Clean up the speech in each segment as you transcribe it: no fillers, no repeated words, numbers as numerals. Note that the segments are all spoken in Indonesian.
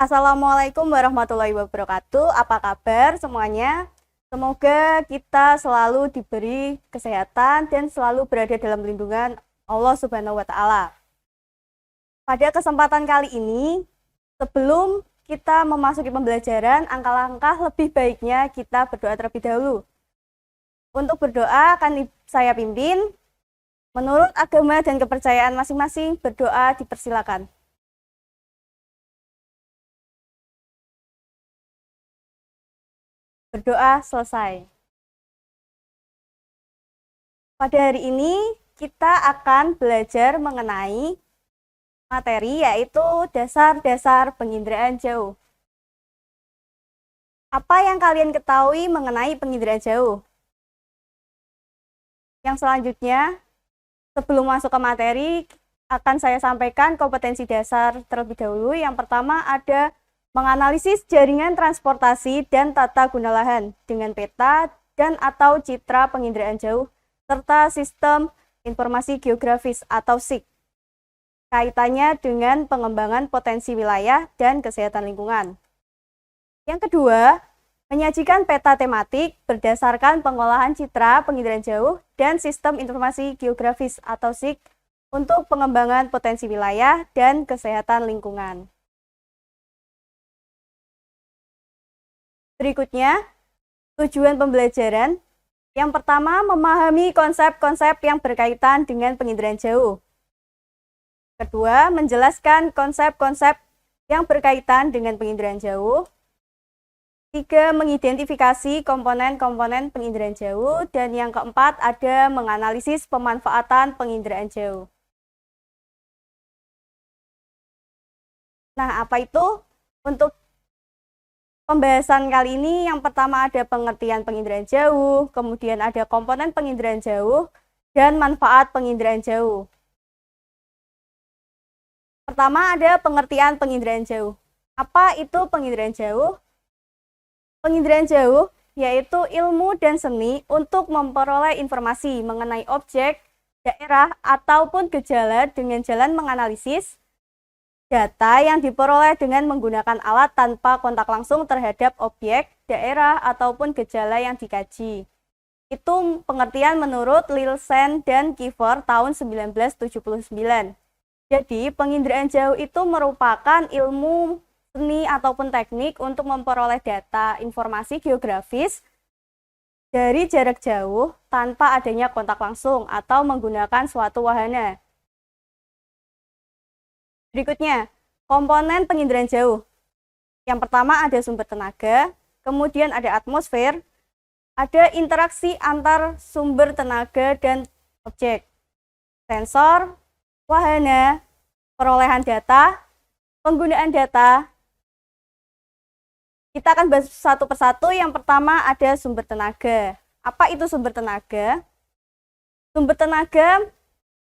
Assalamualaikum warahmatullahi wabarakatuh. Apa kabar semuanya? Semoga kita selalu diberi kesehatan dan selalu berada dalam lindungan Allah Subhanahu wa Ta'ala. Pada kesempatan kali ini, sebelum kita memasuki pembelajaran, alangkah lebih baiknya kita berdoa terlebih dahulu. Untuk berdoa akan saya pimpin. Menurut agama dan kepercayaan masing-masing, berdoa dipersilakan. Berdoa selesai. Pada hari ini kita akan belajar mengenai materi yaitu dasar-dasar penginderaan jauh. Apa yang kalian ketahui mengenai penginderaan jauh? Yang selanjutnya, sebelum masuk ke materi, akan saya sampaikan kompetensi dasar terlebih dahulu. Yang pertama ada menganalisis jaringan transportasi dan tata guna lahan dengan peta dan atau citra penginderaan jauh serta sistem informasi geografis atau SIG. Kaitannya dengan pengembangan potensi wilayah dan kesehatan lingkungan. Yang kedua, menyajikan peta tematik berdasarkan pengolahan citra penginderaan jauh dan sistem informasi geografis atau SIG untuk pengembangan potensi wilayah dan kesehatan lingkungan. Berikutnya, tujuan pembelajaran. Yang pertama, memahami konsep-konsep yang berkaitan dengan penginderaan jauh. Kedua, menjelaskan konsep-konsep yang berkaitan dengan penginderaan jauh. Tiga, mengidentifikasi komponen-komponen penginderaan jauh. Dan yang keempat, ada menganalisis pemanfaatan penginderaan jauh. Nah, apa itu? Untuk pembahasan kali ini yang pertama ada pengertian penginderaan jauh, kemudian ada komponen penginderaan jauh, dan manfaat penginderaan jauh. Pertama ada pengertian penginderaan jauh. Apa itu penginderaan jauh? Penginderaan jauh yaitu ilmu dan seni untuk memperoleh informasi mengenai objek, daerah, ataupun gejala dengan jalan menganalisis data yang diperoleh dengan menggunakan alat tanpa kontak langsung terhadap objek, daerah, ataupun gejala yang dikaji. Itu pengertian menurut Nielsen dan Kiefer tahun 1979. Jadi, penginderaan jauh itu merupakan ilmu seni ataupun teknik untuk memperoleh data informasi geografis dari jarak jauh tanpa adanya kontak langsung atau menggunakan suatu wahana. Berikutnya, komponen penginderaan jauh. Yang pertama ada sumber tenaga, kemudian ada atmosfer, ada interaksi antar sumber tenaga dan objek, sensor, wahana, perolehan data, penggunaan data. Kita akan bahas satu persatu. Yang pertama ada sumber tenaga. Apa itu sumber tenaga? Sumber tenaga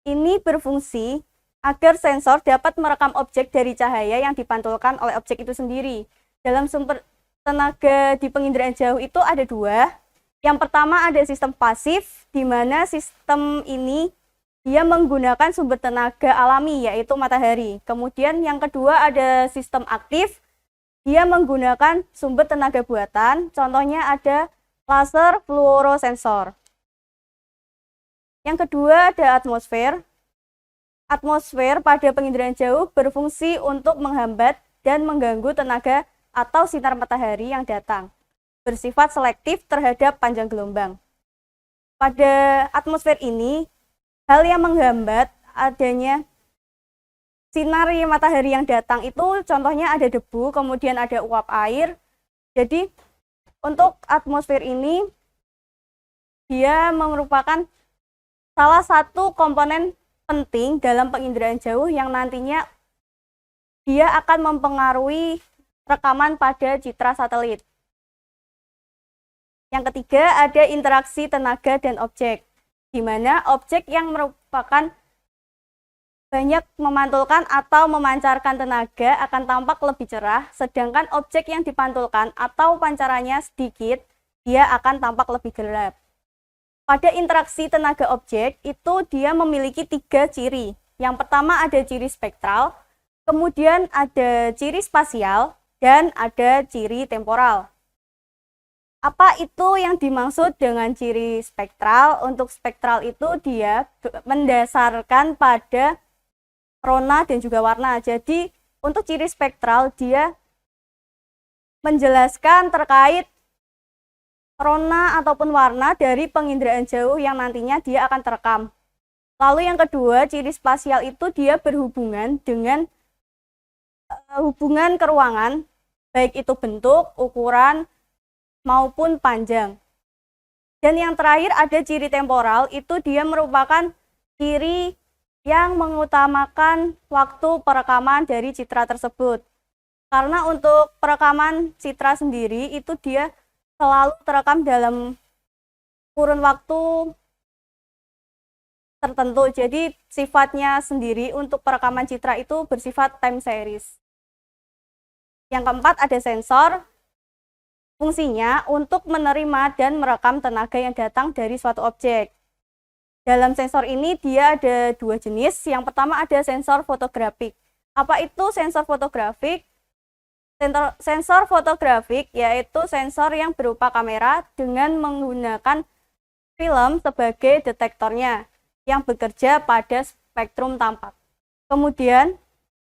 ini berfungsi agar sensor dapat merekam objek dari cahaya yang dipantulkan oleh objek itu sendiri. Dalam sumber tenaga di penginderaan jauh itu ada dua. Yang pertama ada sistem pasif, di mana sistem ini dia menggunakan sumber tenaga alami, yaitu matahari. Kemudian yang kedua ada sistem aktif, dia menggunakan sumber tenaga buatan, contohnya ada laser fluorosensor. Yang kedua ada atmosfer. Atmosfer pada penginderaan jauh berfungsi untuk menghambat dan mengganggu tenaga atau sinar matahari yang datang, bersifat selektif terhadap panjang gelombang. Pada atmosfer ini, hal yang menghambat adanya sinar matahari yang datang itu contohnya ada debu, kemudian ada uap air. Jadi, untuk atmosfer ini, dia merupakan salah satu komponen penting dalam penginderaan jauh yang nantinya dia akan mempengaruhi rekaman pada citra satelit. Yang ketiga ada interaksi tenaga dan objek, di mana objek yang merupakan banyak memantulkan atau memancarkan tenaga akan tampak lebih cerah, sedangkan objek yang dipantulkan atau pancarannya sedikit, dia akan tampak lebih gelap. Pada interaksi tenaga objek itu dia memiliki 3 ciri. Yang pertama ada ciri spektral, kemudian ada ciri spasial, dan ada ciri temporal. Apa itu yang dimaksud dengan ciri spektral? Untuk spektral itu dia mendasarkan pada rona dan juga warna. Jadi untuk ciri spektral dia menjelaskan terkait rona ataupun warna dari penginderaan jauh yang nantinya dia akan terekam. Lalu yang kedua, ciri spasial itu dia berhubungan dengan hubungan keruangan, baik itu bentuk, ukuran, maupun panjang. Dan yang terakhir ada ciri temporal, itu dia merupakan ciri yang mengutamakan waktu perekaman dari citra tersebut. Karena untuk perekaman citra sendiri itu dia selalu terekam dalam kurun waktu tertentu. Jadi sifatnya sendiri untuk perekaman citra itu bersifat time series. Yang keempat ada sensor. Fungsinya untuk menerima dan merekam tenaga yang datang dari suatu objek. Dalam sensor ini dia ada dua jenis. Yang pertama ada sensor fotografik. Apa itu sensor fotografik? Sensor fotografik yaitu sensor yang berupa kamera dengan menggunakan film sebagai detektornya yang bekerja pada spektrum tampak. Kemudian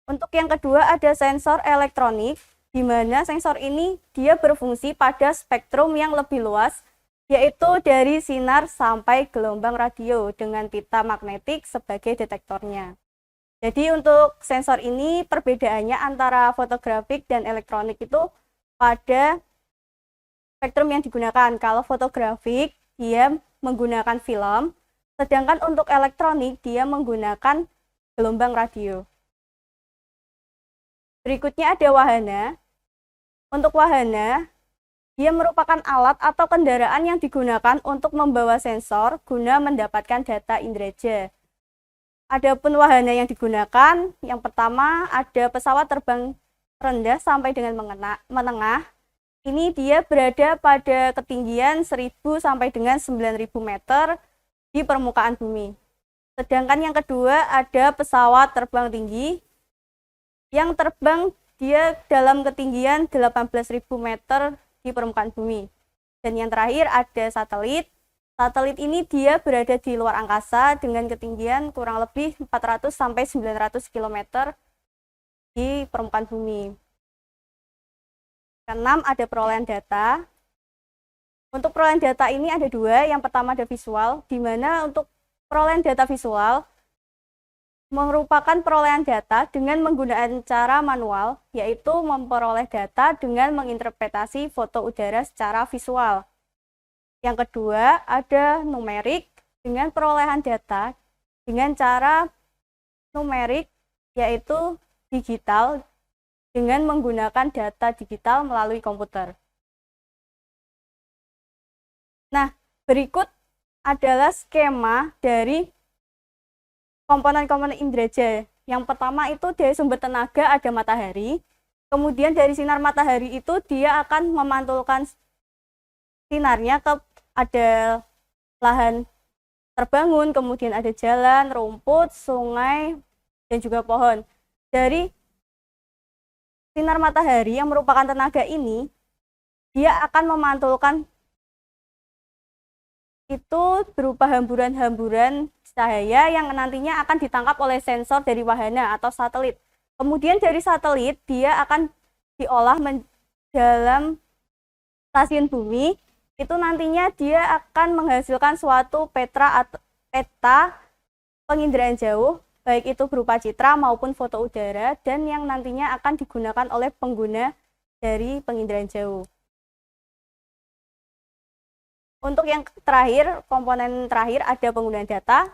untuk yang kedua ada sensor elektronik, di mana sensor ini dia berfungsi pada spektrum yang lebih luas, yaitu dari sinar sampai gelombang radio dengan pita magnetik sebagai detektornya. Jadi untuk sensor ini perbedaannya antara fotografik dan elektronik itu pada spektrum yang digunakan. Kalau fotografik dia menggunakan film, sedangkan untuk elektronik dia menggunakan gelombang radio. Berikutnya ada wahana. Untuk wahana, dia merupakan alat atau kendaraan yang digunakan untuk membawa sensor guna mendapatkan data inderaja. Adapun wahana yang digunakan, yang pertama ada pesawat terbang rendah sampai dengan menengah. Ini dia berada pada ketinggian 1000 sampai dengan 9000 meter di permukaan bumi. Sedangkan yang kedua ada pesawat terbang tinggi yang terbang dia dalam ketinggian 18.000 meter di permukaan bumi. Dan yang terakhir ada satelit. Satelit ini dia berada di luar angkasa dengan ketinggian kurang lebih 400 sampai 900 km di permukaan bumi. Keenam ada perolehan data. Untuk perolehan data ini ada dua. Yang pertama ada visual, di mana untuk perolehan data visual merupakan perolehan data dengan menggunakan cara manual, yaitu memperoleh data dengan menginterpretasi foto udara secara visual. Yang kedua, ada numerik dengan perolehan data dengan cara numerik, yaitu digital dengan menggunakan data digital melalui komputer. Nah, berikut adalah skema dari komponen-komponen inderaja. Yang pertama itu dari sumber tenaga ada matahari. Kemudian dari sinar matahari itu dia akan memantulkan sinarnya ke ada lahan terbangun, kemudian ada jalan, rumput, sungai, dan juga pohon. Dari sinar matahari yang merupakan tenaga ini, dia akan memantulkan itu berupa hamburan-hamburan cahaya yang nantinya akan ditangkap oleh sensor dari wahana atau satelit. Kemudian dari satelit dia akan diolah dalam stasiun bumi. Itu nantinya dia akan menghasilkan suatu peta penginderaan jauh, baik itu berupa citra maupun foto udara, dan yang nantinya akan digunakan oleh pengguna dari penginderaan jauh. Untuk yang terakhir, komponen terakhir ada penggunaan data.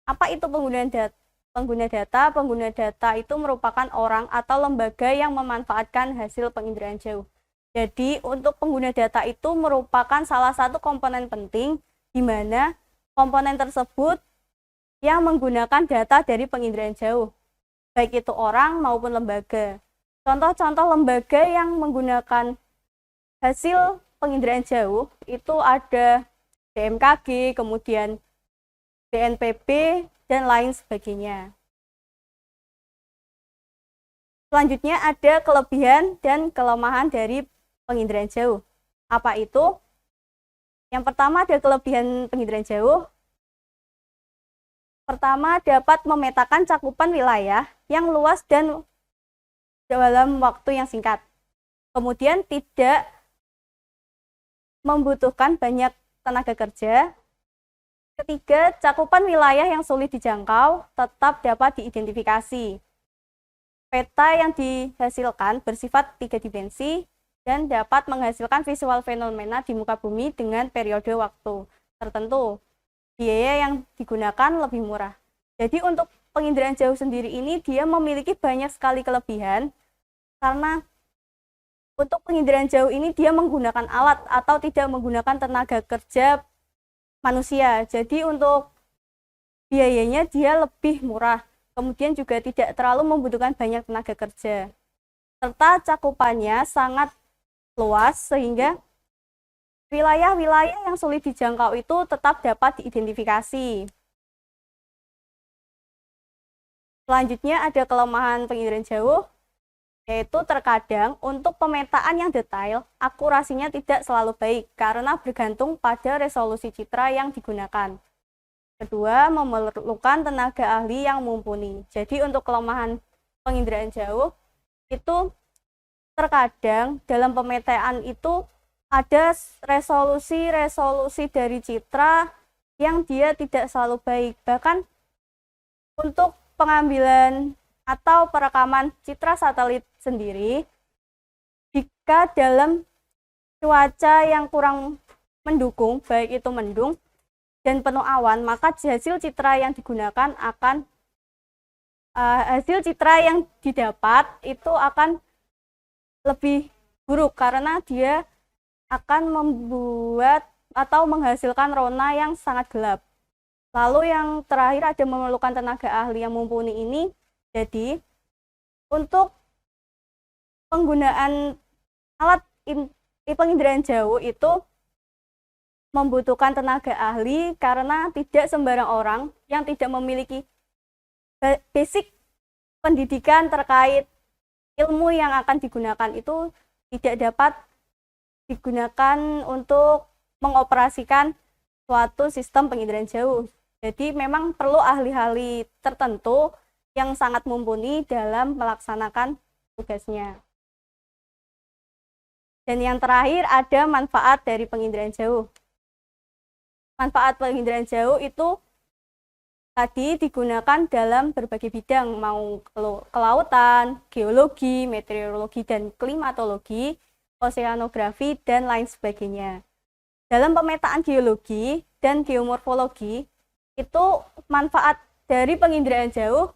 Apa itu penggunaan data? Pengguna data? Pengguna data itu merupakan orang atau lembaga yang memanfaatkan hasil penginderaan jauh. Jadi untuk pengguna data itu merupakan salah satu komponen penting di mana komponen tersebut yang menggunakan data dari penginderaan jauh, baik itu orang maupun lembaga. Contoh-contoh lembaga yang menggunakan hasil penginderaan jauh itu ada BMKG, kemudian BNPB, dan lain sebagainya. Selanjutnya ada kelebihan dan kelemahan dari penginderaan jauh. Apa itu? Yang pertama ada kelebihan penginderaan jauh. Pertama, dapat memetakan cakupan wilayah yang luas dan dalam waktu yang singkat. Kemudian tidak membutuhkan banyak tenaga kerja. Ketiga, cakupan wilayah yang sulit dijangkau tetap dapat diidentifikasi. Peta yang dihasilkan bersifat 3 dimensi dan dapat menghasilkan visual fenomena di muka bumi dengan periode waktu tertentu. Biaya yang digunakan lebih murah. Jadi untuk penginderaan jauh sendiri ini dia memiliki banyak sekali kelebihan karena untuk penginderaan jauh ini dia menggunakan alat atau tidak menggunakan tenaga kerja manusia. Jadi untuk biayanya dia lebih murah. Kemudian juga tidak terlalu membutuhkan banyak tenaga kerja. Serta cakupannya sangat luas sehingga wilayah-wilayah yang sulit dijangkau itu tetap dapat diidentifikasi. Selanjutnya ada kelemahan penginderaan jauh, yaitu terkadang untuk pemetaan yang detail, akurasinya tidak selalu baik karena bergantung pada resolusi citra yang digunakan. Kedua, memerlukan tenaga ahli yang mumpuni. Jadi untuk kelemahan penginderaan jauh itu terkadang dalam pemetaan itu ada resolusi dari citra yang dia tidak selalu baik. Bahkan untuk pengambilan atau perekaman citra satelit sendiri, jika dalam cuaca yang kurang mendukung, baik itu mendung dan penuh awan, maka hasil citra yang digunakan akan hasil citra yang didapat itu akan lebih buruk karena dia akan membuat atau menghasilkan rona yang sangat gelap. Lalu yang terakhir ada memerlukan tenaga ahli yang mumpuni ini. Jadi untuk penggunaan alat penginderaan jauh itu membutuhkan tenaga ahli karena tidak sembarang orang yang tidak memiliki basic pendidikan terkait ilmu yang akan digunakan itu tidak dapat digunakan untuk mengoperasikan suatu sistem penginderaan jauh. Jadi memang perlu ahli-ahli tertentu yang sangat mumpuni dalam melaksanakan tugasnya. Dan yang terakhir ada manfaat dari penginderaan jauh. Manfaat penginderaan jauh itu tadi digunakan dalam berbagai bidang, mau kelautan, geologi, meteorologi dan klimatologi, oseanografi, dan lain sebagainya. Dalam pemetaan geologi dan geomorfologi, itu manfaat dari penginderaan jauh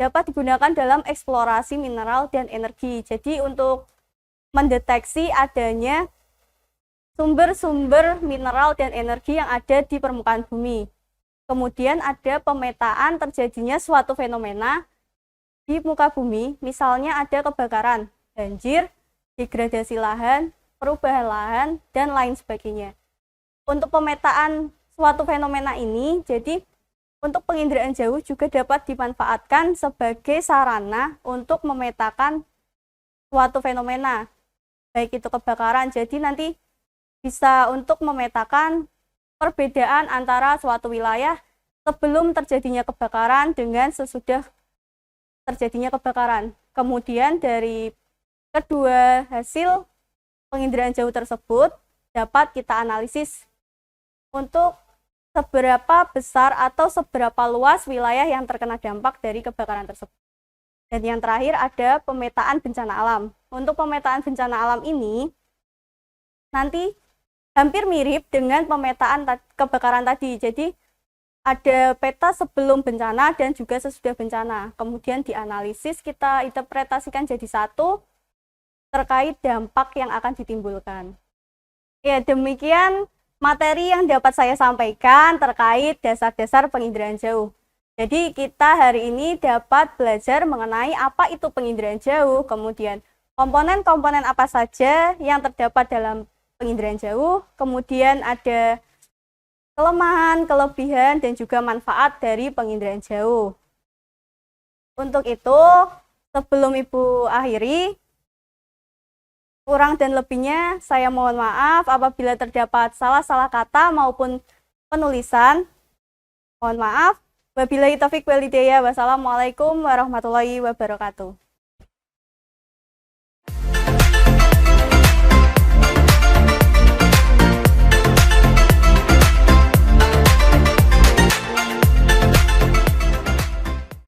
dapat digunakan dalam eksplorasi mineral dan energi. Jadi untuk mendeteksi adanya sumber-sumber mineral dan energi yang ada di permukaan bumi. Kemudian ada pemetaan terjadinya suatu fenomena di muka bumi, misalnya ada kebakaran, banjir, degradasi lahan, perubahan lahan, dan lain sebagainya. Untuk pemetaan suatu fenomena ini, jadi untuk penginderaan jauh juga dapat dimanfaatkan sebagai sarana untuk memetakan suatu fenomena, baik itu kebakaran, jadi nanti bisa untuk memetakan perbedaan antara suatu wilayah sebelum terjadinya kebakaran dengan sesudah terjadinya kebakaran. Kemudian dari kedua hasil penginderaan jauh tersebut dapat kita analisis untuk seberapa besar atau seberapa luas wilayah yang terkena dampak dari kebakaran tersebut. Dan yang terakhir ada pemetaan bencana alam. Untuk pemetaan bencana alam ini nanti hampir mirip dengan pemetaan kebakaran tadi. Jadi ada peta sebelum bencana dan juga sesudah bencana. Kemudian dianalisis, kita interpretasikan jadi satu terkait dampak yang akan ditimbulkan. Ya, demikian materi yang dapat saya sampaikan terkait dasar-dasar penginderaan jauh. Jadi kita hari ini dapat belajar mengenai apa itu penginderaan jauh, kemudian komponen-komponen apa saja yang terdapat dalam penginderaan jauh, kemudian ada kelemahan, kelebihan, dan juga manfaat dari penginderaan jauh. Untuk itu, Sebelum Ibu akhiri, kurang dan lebihnya saya mohon maaf apabila terdapat salah-salah kata maupun penulisan. Mohon maaf. Wabillahi taufiq wal hidayah. Wassalamualaikum warahmatullahi wabarakatuh.